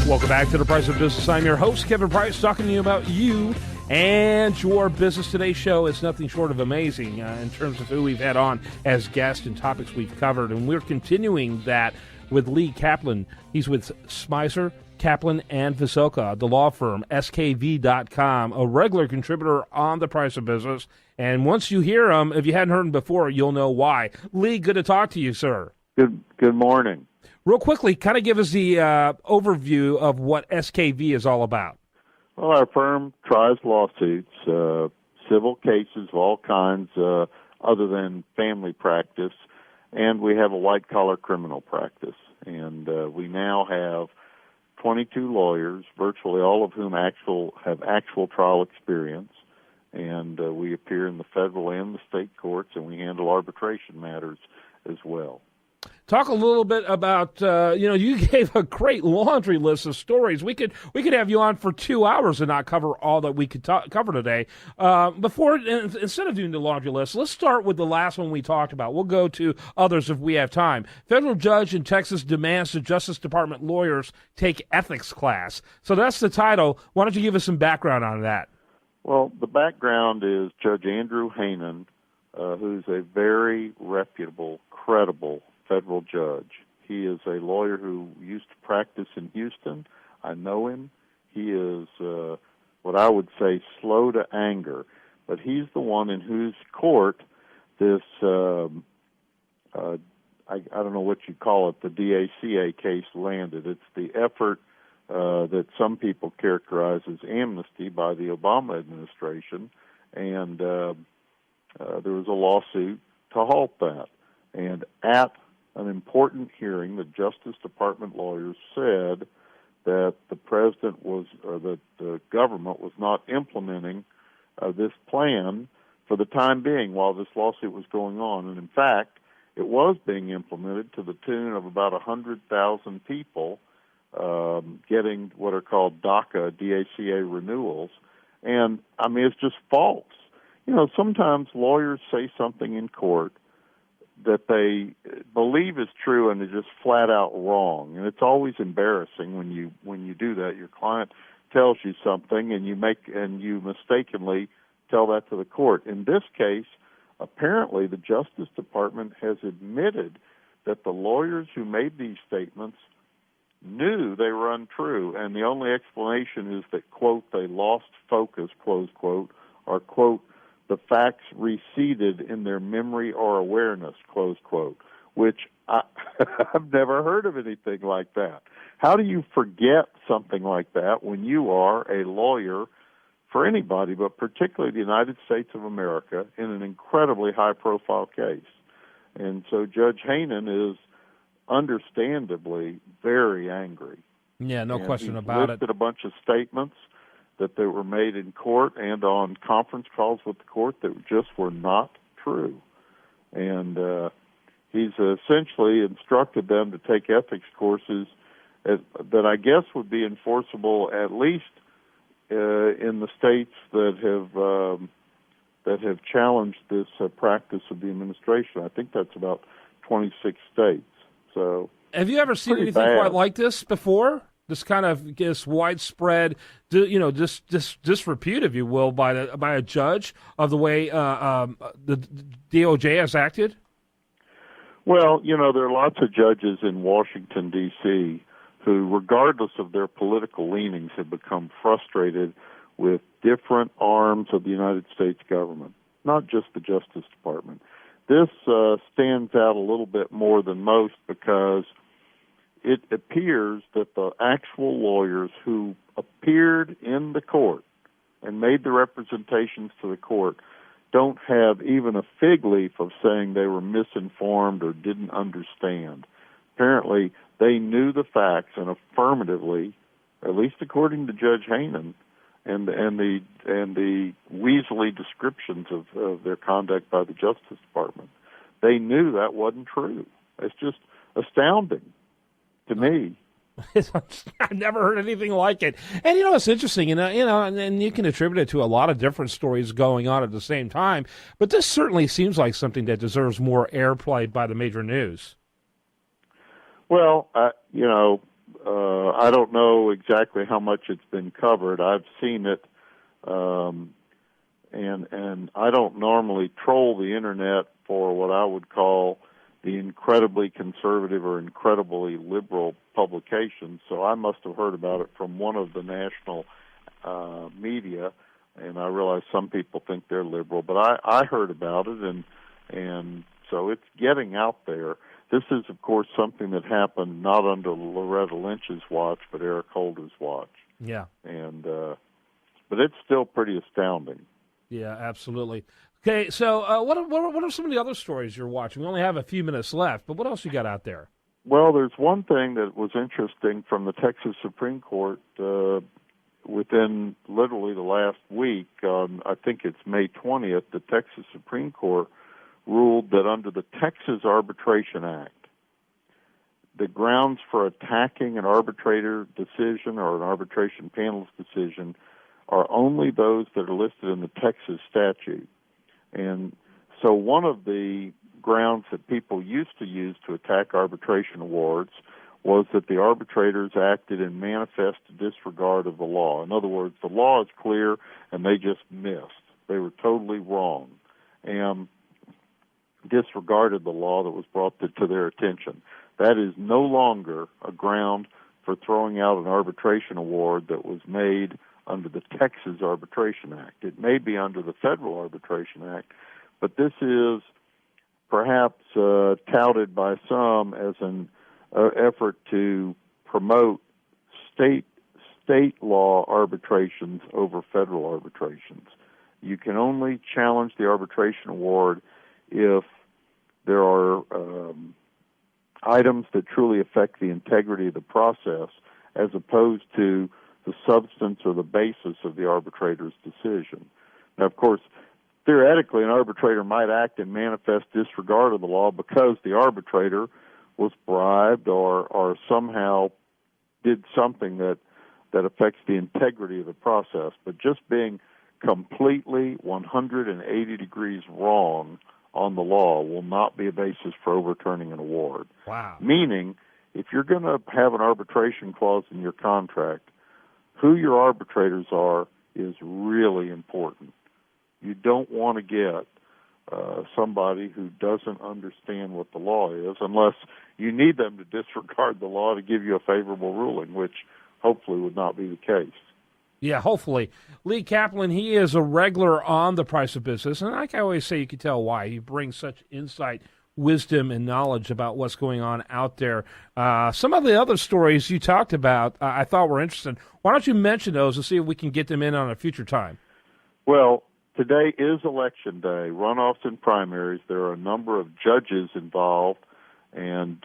Welcome back to The Price of Business. I'm your host, Kevin Price, talking to you about you and your business. Today's show is nothing short of amazing in terms of who we've had on as guests and topics we've covered. And we're continuing that with Lee Kaplan. He's with Spicer, Kaplan, and Visoka, the law firm, skv.com, a regular contributor on The Price of Business. And once you hear him, if you hadn't heard him before, you'll know why. Lee, good to talk to you, sir. Good morning. Real quickly, kind of give us the overview of what SKV is all about. Well, our firm tries lawsuits, civil cases of all kinds other than family practice, and we have a white-collar criminal practice. And we now have 22 lawyers, virtually all of whom have actual trial experience, and we appear in the federal and the state courts, and we handle arbitration matters as well. Talk a little bit about, you gave a great laundry list of stories. We could have you on for 2 hours and not cover all that we could cover today. Instead of doing the laundry list, let's start with the last one we talked about. We'll go to others if we have time. Federal judge in Texas demands the Justice Department lawyers take ethics class. So that's the title. Why don't you give us some background on that? Well, the background is Judge Andrew Hainan, who's a very reputable, credible federal judge. He is a lawyer who used to practice in Houston. I know him. He is what I would say slow to anger, but he's the one in whose court this I don't know what you call it, the DACA case landed. It's the effort that some people characterize as amnesty by the Obama administration, and there was a lawsuit to halt that. And at an important hearing, the Justice Department lawyers said that the president that the government was not implementing this plan for the time being while this lawsuit was going on. And in fact, it was being implemented to the tune of about 100,000 people getting what are called DACA, DACA renewals. And, I mean, it's just false. You know, sometimes lawyers say something in court that they believe is true and they're just flat out wrong. And it's always embarrassing when you do that. Your client tells you something and you mistakenly tell that to the court. In this case, apparently the Justice Department has admitted that the lawyers who made these statements knew they were untrue, and the only explanation is that, quote, they lost focus, close quote, or, quote, the facts receded in their memory or awareness, close quote, which I've never heard of anything like that. How do you forget something like that when you are a lawyer for anybody, but particularly the United States of America, in an incredibly high-profile case? And so Judge Hainan is understandably very angry. Yeah, no question about it. He listed a bunch of statements that they were made in court and on conference calls with the court that just were not true. And he's essentially instructed them to take ethics courses that I guess would be enforceable at least in the states that have challenged this practice of the administration. I think that's about 26 states. So, have you ever seen anything quite like this before? This kind of widespread, disrepute, if you will, by a judge of the way the DOJ has acted? Well, there are lots of judges in Washington, D.C., who, regardless of their political leanings, have become frustrated with different arms of the United States government, not just the Justice Department. This stands out a little bit more than most because it appears that the actual lawyers who appeared in the court and made the representations to the court don't have even a fig leaf of saying they were misinformed or didn't understand. Apparently, they knew the facts and affirmatively, at least according to Judge Hainan, and the weaselly descriptions of their conduct by the Justice Department, they knew that wasn't true. It's just astounding to me. I've never heard anything like it. And, it's interesting, and you can attribute it to a lot of different stories going on at the same time, but this certainly seems like something that deserves more airplay by the major news. Well, I don't know exactly how much it's been covered. I've seen it, and I don't normally troll the internet for what I would call the incredibly conservative or incredibly liberal publications. So I must have heard about it from one of the national media, and I realize some people think they're liberal, but I heard about it, and so it's getting out there. This is, of course, something that happened not under Loretta Lynch's watch, but Eric Holder's watch. Yeah. And but it's still pretty astounding. Yeah, absolutely. Okay, so what are some of the other stories you're watching? We only have a few minutes left, but what else you got out there? Well, there's one thing that was interesting from the Texas Supreme Court within literally the last week. I think it's May 20th, the Texas Supreme Court ruled that under the Texas Arbitration Act, the grounds for attacking an arbitrator decision or an arbitration panel's decision are only those that are listed in the Texas statute. And so one of the grounds that people used to use to attack arbitration awards was that the arbitrators acted in manifest disregard of the law. In other words, the law is clear and they just missed. They were totally wrong and disregarded the law that was brought to their attention. That is no longer a ground for throwing out an arbitration award that was made under the Texas Arbitration Act. It may be under the Federal Arbitration Act, but this is perhaps touted by some as an effort to promote state law arbitrations over federal arbitrations. You can only challenge the arbitration award if there are items that truly affect the integrity of the process as opposed to the substance or the basis of the arbitrator's decision. Now, of course, theoretically, an arbitrator might act in manifest disregard of the law because the arbitrator was bribed or somehow did something that affects the integrity of the process. But just being completely 180 degrees wrong on the law will not be a basis for overturning an award. Wow. Meaning, if you're going to have an arbitration clause in your contract, who your arbitrators are is really important. You don't want to get somebody who doesn't understand what the law is unless you need them to disregard the law to give you a favorable ruling, which hopefully would not be the case. Yeah, hopefully. Lee Kaplan, he is a regular on The Price of Business, and like I always say, you can tell why. He brings such insight, wisdom, and knowledge about what's going on out there. Some of the other stories you talked about I thought were interesting. Why don't you mention those and see if we can get them in on a future time? Well, today is Election Day, runoffs and primaries. There are a number of judges involved and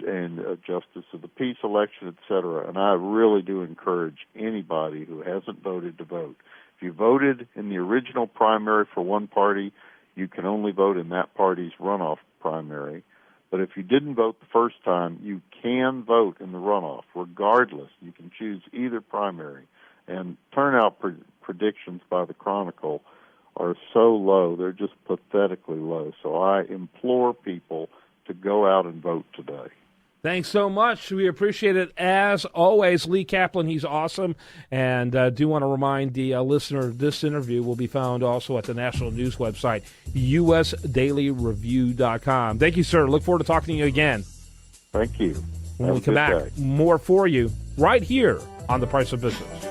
justice of the peace election, et cetera. And I really do encourage anybody who hasn't voted to vote. If you voted in the original primary for one party, you can only vote in that party's runoff primary. But if you didn't vote the first time, you can vote in the runoff, regardless. You can choose either primary. And turnout predictions by the Chronicle are so low, they're just pathetically low. So I implore people to go out and vote today. Thanks so much. We appreciate it as always. Lee Kaplan, he's awesome. And do want to remind the listener this interview will be found also at the national news website, usdailyreview.com. Thank you, sir. Look forward to talking to you again. Thank you. When we come back, more for you right here on The Price of Business.